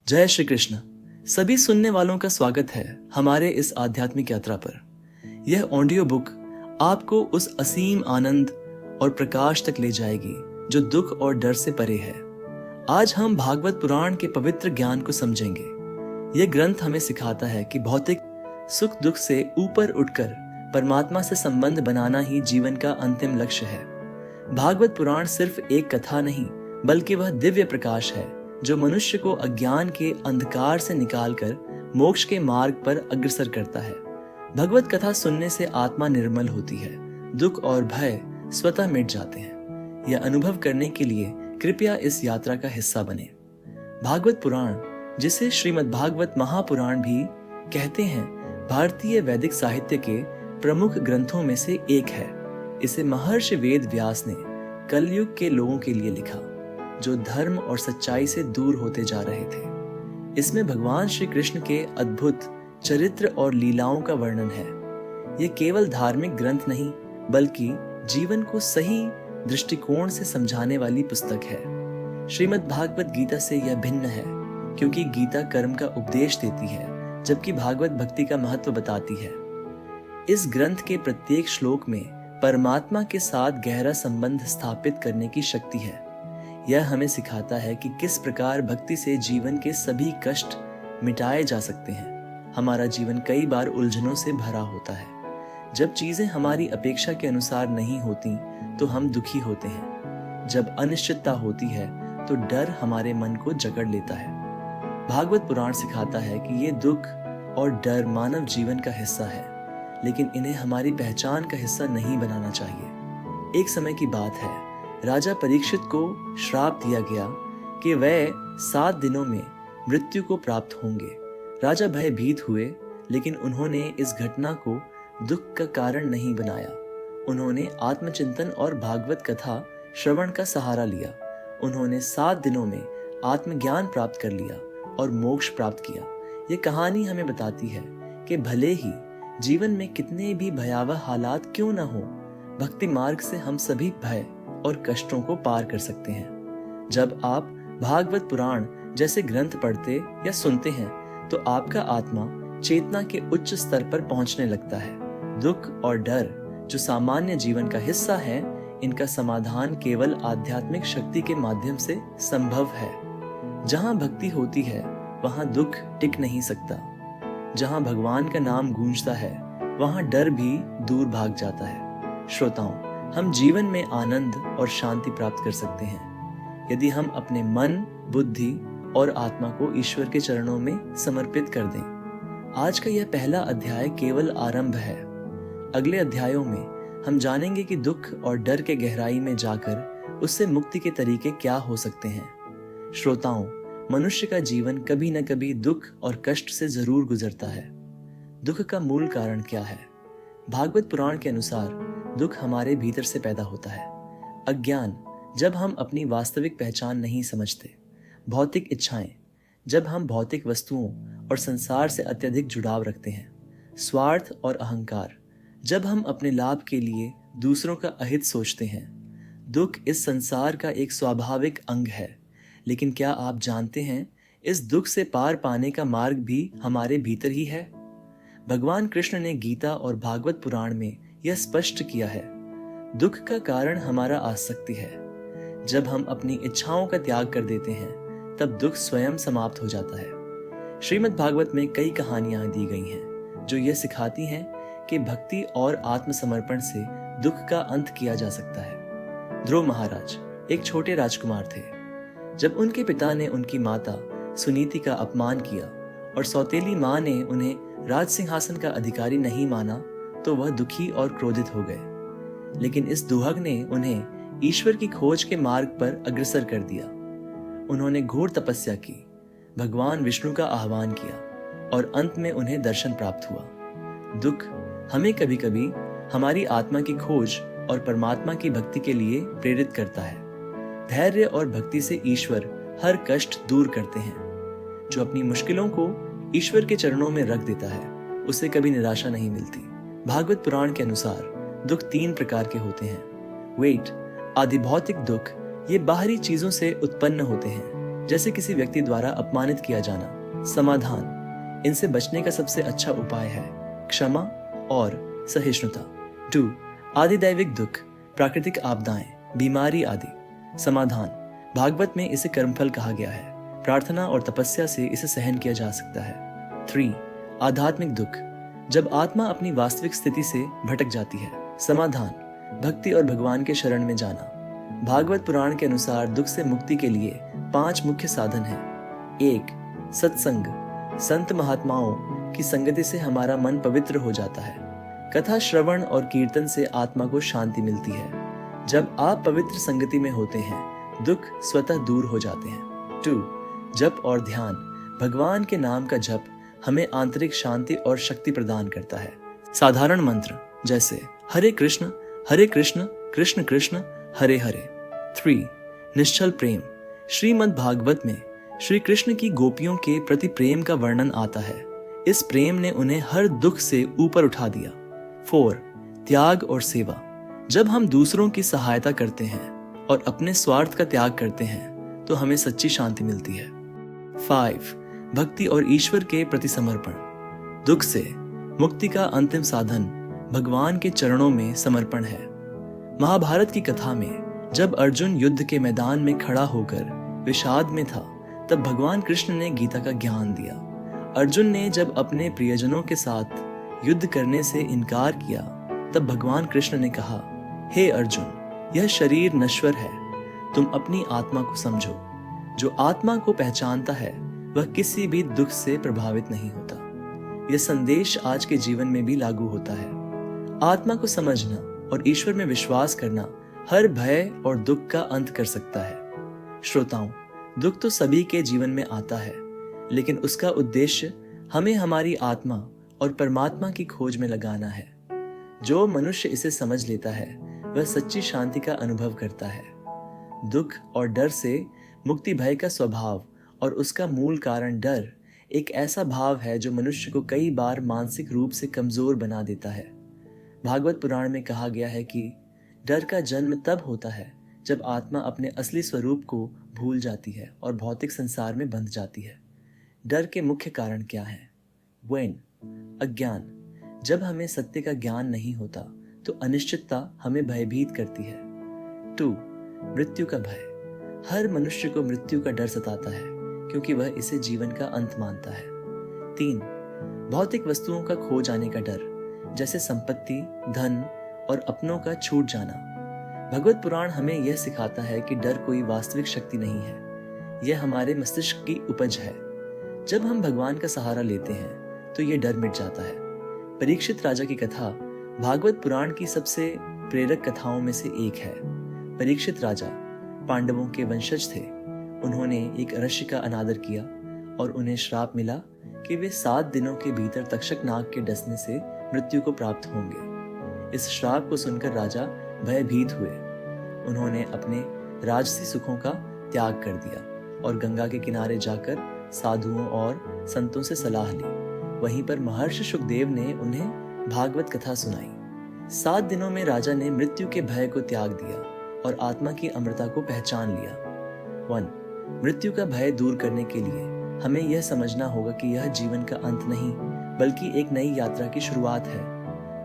जय श्री कृष्ण। सभी सुनने वालों का स्वागत है हमारे इस आध्यात्मिक यात्रा पर। यह ऑडियो बुक आपको उस असीम आनंद और प्रकाश तक ले जाएगी जो दुख और डर से परे है। आज हम भागवत पुराण के पवित्र ज्ञान को समझेंगे। यह ग्रंथ हमें सिखाता है कि भौतिक सुख दुख से ऊपर उठकर परमात्मा से संबंध बनाना ही जीवन का अंतिम लक्ष्य है। भागवत पुराण सिर्फ एक कथा नहीं, बल्कि वह दिव्य प्रकाश है जो मनुष्य को अज्ञान के अंधकार से निकालकर मोक्ष के मार्ग पर अग्रसर करता है। भगवत कथा सुनने से आत्मा निर्मल होती है, दुख और भय स्वतः मिट जाते हैं। यह अनुभव करने के लिए कृपया इस यात्रा का हिस्सा बने। भागवत पुराण, जिसे श्रीमद् भागवत महापुराण भी कहते हैं, भारतीय वैदिक साहित्य के प्रमुख ग्रंथों में से एक है। इसे महर्षि वेद व्यास ने कलयुग के लोगों के लिए लिखा, जो धर्म और सच्चाई से दूर होते जा रहे थे। इसमें भगवान श्री कृष्ण के अद्भुत चरित्र और लीलाओं का वर्णन है। यह केवल धार्मिक ग्रंथ नहीं, बल्कि जीवन को सही दृष्टिकोण से समझाने वाली पुस्तक है। श्रीमद् भागवत गीता से यह भिन्न है, क्योंकि गीता कर्म का उपदेश देती है, जबकि भागवत भक्ति का महत्व बताती है। इस ग्रंथ के प्रत्येक श्लोक में परमात्मा के साथ गहरा संबंध स्थापित करने की शक्ति है। यह हमें सिखाता है कि किस प्रकार भक्ति से जीवन के सभी कष्ट मिटाए जा सकते हैं। हमारा जीवन कई बार उलझनों से भरा होता है। जब चीजें हमारी अपेक्षा के अनुसार नहीं होती तो हम दुखी होते हैं। जब अनिश्चितता होती है तो डर हमारे मन को जकड़ लेता है। भागवत पुराण सिखाता है कि ये दुख और डर मानव जीवन का हिस्सा है, लेकिन इन्हें हमारी पहचान का हिस्सा नहीं बनाना चाहिए। एक समय की बात है, राजा परीक्षित को श्राप दिया गया कि वह 7 दिनों में मृत्यु को प्राप्त होंगे। राजा भयभीत हुए, लेकिन उन्होंने इस घटना को दुख का कारण नहीं बनाया। उन्होंने आत्मचिंतन और भागवत कथा श्रवण का सहारा लिया। उन्होंने 7 दिनों में आत्मज्ञान प्राप्त कर लिया और मोक्ष प्राप्त किया। ये कहानी हमें बताती है कि भले ही जीवन में कितने भी भयावह हालात क्यों न हो, भक्ति मार्ग से हम सभी भय और कष्टों को पार कर सकते हैं। जब आप भागवत पुराण जैसे ग्रंथ पढ़ते या सुनते हैं, तो आपका आत्मा चेतना के उच्च स्तर पर पहुंचने लगता है। दुख और डर, जो सामान्य जीवन का हिस्सा है, इनका समाधान केवल आध्यात्मिक शक्ति के माध्यम से संभव है। जहां भक्ति होती है, वहां दुख टिक नहीं सकता। जहां भगवान का नाम गूंजता है, वहां डर भी दूर भाग जाता है। श्रोताओं, हम जीवन में आनंद और शांति प्राप्त कर सकते हैं यदि हम अपने मन, बुद्धि और आत्मा को ईश्वर के चरणों में समर्पित कर दें। आज का यह पहला अध्याय केवल आरंभ है। अगले अध्यायों में हम जानेंगे कि दुख और डर के गहराई में जाकर उससे मुक्ति के तरीके क्या हो सकते हैं। श्रोताओं, मनुष्य का जीवन कभी न कभी दुख और कष्ट से जरूर गुजरता है। दुख का मूल कारण क्या है? भागवत पुराण के अनुसार दुख हमारे भीतर से पैदा होता है। अज्ञान, जब हम अपनी वास्तविक पहचान नहीं समझते। भौतिक इच्छाएं, जब हम भौतिक वस्तुओं और संसार से अत्यधिक जुड़ाव रखते हैं। स्वार्थ और अहंकार, जब हम अपने लाभ के लिए दूसरों का अहित सोचते हैं। दुख इस संसार का एक स्वाभाविक अंग है, लेकिन क्या आप जानते हैं, इस दुख से पार पाने का मार्ग भी हमारे भीतर ही है। भगवान कृष्ण ने गीता और भागवत पुराण में यह स्पष्ट किया है। दुख का कारण हमारा आसक्ति है। जब हम अपनी इच्छाओं का त्याग कर देते हैं, तब दुख स्वयं समाप्त हो जाता है। श्रीमद् भागवत में कई कहानियां दी गई हैं जो यह सिखाती हैं कि भक्ति और आत्मसमर्पण से दुख का अंत किया जा सकता है। ध्रुव महाराज एक छोटे राजकुमार थे। जब उनके पिता ने उनकी माता सुनीति का अपमान किया और सौतेली मां ने उन्हें राज सिंहासन का अधिकारी नहीं माना, तो वह दुखी और क्रोधित हो गए। लेकिन इस दुहग ने उन्हें ईश्वर की खोज के मार्ग पर अग्रसर कर दिया। उन्होंने घोर तपस्या की, भगवान विष्णु का आह्वान किया और अंत में उन्हें दर्शन प्राप्त हुआ। दुख हमें कभी कभी हमारी आत्मा की खोज और परमात्मा की भक्ति के लिए प्रेरित करता है। धैर्य और भक्ति से ईश्वर हर कष्ट दूर करते हैं। जो अपनी मुश्किलों को ईश्वर के चरणों में रख देता है, उसे कभी निराशा नहीं मिलती। भागवत पुराण के अनुसार दुख 3 प्रकार के होते हैं। वेट, आदि भौतिक दुख, ये बाहरी चीजों से उत्पन्न होते हैं, जैसे किसी व्यक्ति द्वारा अपमानित किया जाना। समाधान, इनसे बचने का सबसे अच्छा उपाय है क्षमा और सहिष्णुता। 2. आदिदैविक दुख, प्राकृतिक आपदाएं, बीमारी आदि। समाधान, भागवत में इसे कर्मफल कहा गया है। प्रार्थना और तपस्या से इसे सहन किया जा सकता है। 3. आध्यात्मिक दुख, जब आत्मा अपनी वास्तविक स्थिति से भटक जाती है। समाधान, भक्ति और भगवान के शरण में जाना। भागवत पुराण के अनुसार दुख से मुक्ति के लिए 5 मुख्य साधन हैं। 1. सत्संग, संत महात्माओं की संगति से हमारा मन पवित्र हो जाता है। कथा श्रवण और कीर्तन से आत्मा को शांति मिलती है। जब आप पवित्र संगति में होते हैं, दुख स्वतः दूर हो जाते हैं। 2. जप और ध्यान, भगवान के नाम का जप हमें आंतरिक शांति और शक्ति प्रदान करता है। साधारण मंत्र जैसे हरे कृष्ण कृष्ण कृष्ण हरे हरे। 3. निश्चल प्रेम, श्रीमद् भागवत में श्री कृष्ण की गोपियों के प्रति प्रेम का वर्णन आता है। इस प्रेम ने उन्हें हर दुख से ऊपर उठा दिया। 4. त्याग और सेवा, जब हम दूसरों की सहायता करते हैं और अपने स्वार्थ का त्याग करते हैं तो हमें सच्ची शांति मिलती है। 5. भक्ति और ईश्वर के प्रति समर्पण, दुख से मुक्ति का अंतिम साधन भगवान के चरणों में समर्पण है। महाभारत की कथा में जब अर्जुन युद्ध के मैदान में खड़ा होकर विषाद में था, तब भगवान कृष्ण ने गीता का ज्ञान दिया। अर्जुन ने जब अपने प्रियजनों के साथ युद्ध करने से इनकार किया, तब भगवान कृष्ण ने कहा, हे अर्जुन, यह शरीर नश्वर है, तुम अपनी आत्मा को समझो। जो आत्मा को पहचानता है वह किसी भी दुख से प्रभावित नहीं होता। यह संदेश आज के जीवन में भी लागू होता है। आत्मा को समझना और ईश्वर में विश्वास करना हर भय और दुख का अंत कर सकता है। श्रोताओं, दुख तो सभी के जीवन में आता है, लेकिन उसका उद्देश्य हमें हमारी आत्मा और परमात्मा की खोज में लगाना है। जो मनुष्य इसे समझ लेता है वह सच्ची शांति का अनुभव करता है। दुख और डर से मुक्ति भय का स्वभाव और उसका मूल कारण डर एक ऐसा भाव है जो मनुष्य को कई बार मानसिक रूप से कमजोर बना देता है। भागवत पुराण में कहा गया है कि डर का जन्म तब होता है जब आत्मा अपने असली स्वरूप को भूल जाती है और भौतिक संसार में बंध जाती है। डर के मुख्य कारण क्या हैं? 1. अज्ञान, जब हमें सत्य का ज्ञान नहीं होता तो अनिश्चितता हमें भयभीत करती है। 2. मृत्यु का भय, हर मनुष्य को मृत्यु का डर सताता है क्योंकि वह इसे जीवन का अंत मानता है। 3. भौतिक वस्तुओं का खो जाने का डर, जैसे संपत्ति, धन और अपनों का छूट जाना। भगवत पुराण हमें यह सिखाता है कि डर कोई वास्तविक शक्ति नहीं है, यह हमारे मस्तिष्क की उपज है। जब हम भगवान का सहारा लेते हैं तो यह डर मिट जाता है। परीक्षित राजा की कथा भागवत पुराण की सबसे प्रेरक कथाओं में से एक है। परीक्षित राजा पांडवों के वंशज थे। उन्होंने एक ऋषि का अनादर किया और उन्हें श्राप मिला कि वे 7 दिनों के भीतर तक्षक नाग के डसने से मृत्यु को प्राप्त होंगे। इस श्राप को सुनकर राजा भयभीत हुए। उन्होंने अपने राजसी सुखों का त्याग कर दिया और गंगा के किनारे जाकर साधुओं और संतों से सलाह ली। वहीं पर महर्षि शुकदेव ने उन्हें भागवत कथा सुनाई। 7 दिनों में राजा ने मृत्यु के भय को त्याग दिया और आत्मा की अमरता को पहचान लिया। 1. मृत्यु का भय दूर करने के लिए हमें यह समझना होगा कि यह जीवन का अंत नहीं बल्कि एक नई यात्रा की शुरुआत है।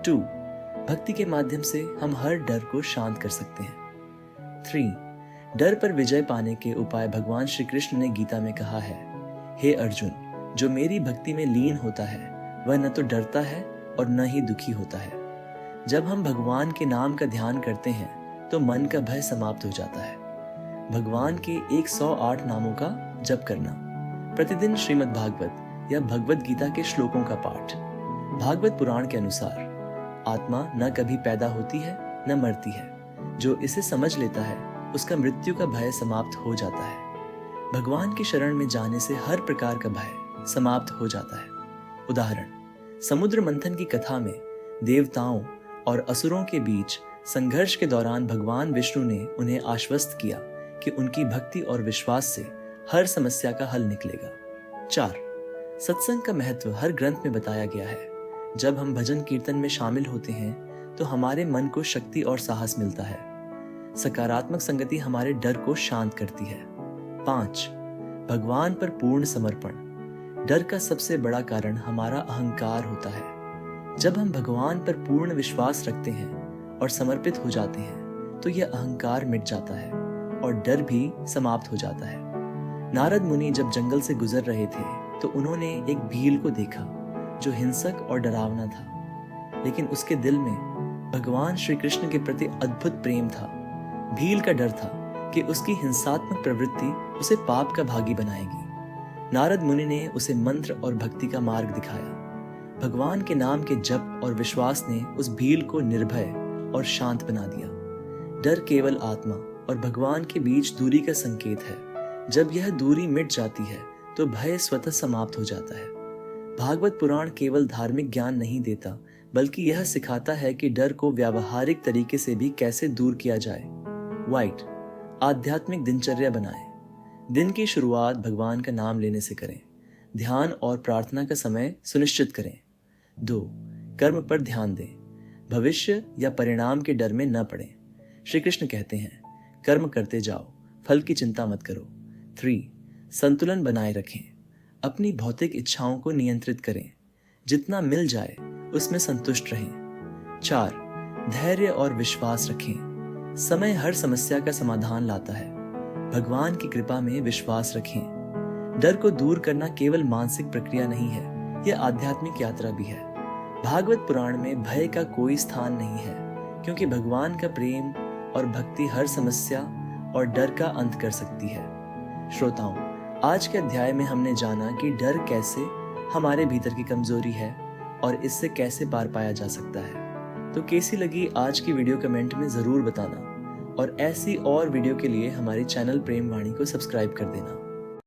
2. भक्ति के माध्यम से हम हर डर को शांत कर सकते हैं। 3. डर पर विजय पाने के उपाय भगवान श्री कृष्ण ने गीता में कहा है, हे अर्जुन, जो मेरी भक्ति में लीन होता है वह न तो डरता है और न ही दुखी होता है। जब हम भगवान के नाम का ध्यान करते हैं तो मन का भय समाप्त हो जाता है। भगवान के 108 नामों का जप करना, प्रतिदिन श्रीमद् भागवत या भगवत गीता के श्लोकों का पाठ। भागवत पुराण के अनुसार आत्मा न कभी पैदा होती है न मरती है। जो इसे समझ लेता है उसका मृत्यु का भय समाप्त हो जाता है। भगवान की शरण में जाने से हर प्रकार का भय समाप्त हो जाता है। उदाहरण, समुद्र मंथन की कथा में देवताओं और असुरों के बीच संघर्ष के दौरान भगवान विष्णु ने उन्हें आश्वस्त किया कि उनकी भक्ति और विश्वास से हर समस्या का हल निकलेगा। 4. सत्संग का महत्व हर ग्रंथ में बताया गया है। जब हम भजन कीर्तन में शामिल होते हैं तो हमारे मन को शक्ति और साहस मिलता है। सकारात्मक संगति हमारे डर को शांत करती है। 5. भगवान पर पूर्ण समर्पण। डर का सबसे बड़ा कारण हमारा अहंकार होता है। जब हम भगवान पर पूर्ण विश्वास रखते हैं और समर्पित हो जाते हैं तो यह अहंकार मिट जाता है और डर भी समाप्त हो जाता है। नारद मुनि जब जंगल से गुजर रहे थे तो उन्होंने एक भील को देखा जो हिंसक और डरावना था, लेकिन उसके दिल में भगवान श्री कृष्ण के प्रति अद्भुत प्रेम था। भील का डर था कि उसकी हिंसात्मक प्रवृत्ति उसे पाप का भागी बनाएगी। नारद मुनि ने उसे मंत्र और भक्ति का मार्ग दिखाया। भगवान के नाम के जप और विश्वास ने उस भील को निर्भय और शांत बना दिया। डर केवल आत्मा और भगवान के बीच दूरी का संकेत है। जब यह दूरी मिट जाती है तो भय स्वतः समाप्त हो जाता है। भागवत पुराण केवल धार्मिक ज्ञान नहीं देता, बल्कि यह सिखाता है कि डर को व्यावहारिक तरीके से भी कैसे दूर किया जाए। वाइट, आध्यात्मिक दिनचर्या बनाएं। दिन की शुरुआत भगवान का नाम लेने से करें। ध्यान और प्रार्थना का समय सुनिश्चित करें। 2. कर्म पर ध्यान दें। भविष्य या परिणाम के डर में न पड़ें। श्री कृष्ण कहते हैं, कर्म करते जाओ, फल की चिंता मत करो। 3. संतुलन बनाए रखें। अपनी भौतिक इच्छाओं को नियंत्रित करें। जितना मिल जाए उसमें संतुष्ट रहें। 4. धैर्य और विश्वास रखें। समय हर समस्या का समाधान लाता है। भगवान की कृपा में विश्वास रखें। डर को दूर करना केवल मानसिक प्रक्रिया नहीं है, यह आध्यात्मिक यात्रा भी है। भागवत पुराण में भय का कोई स्थान नहीं है, क्योंकि भगवान का प्रेम और भक्ति हर समस्या और डर का अंत कर सकती है। श्रोताओं, आज के अध्याय में हमने जाना कि डर कैसे हमारे भीतर की कमजोरी है और इससे कैसे पार पाया जा सकता है। तो कैसी लगी आज की वीडियो कमेंट में जरूर बताना और ऐसी और वीडियो के लिए हमारे चैनल प्रेम वाणी को सब्सक्राइब कर देना।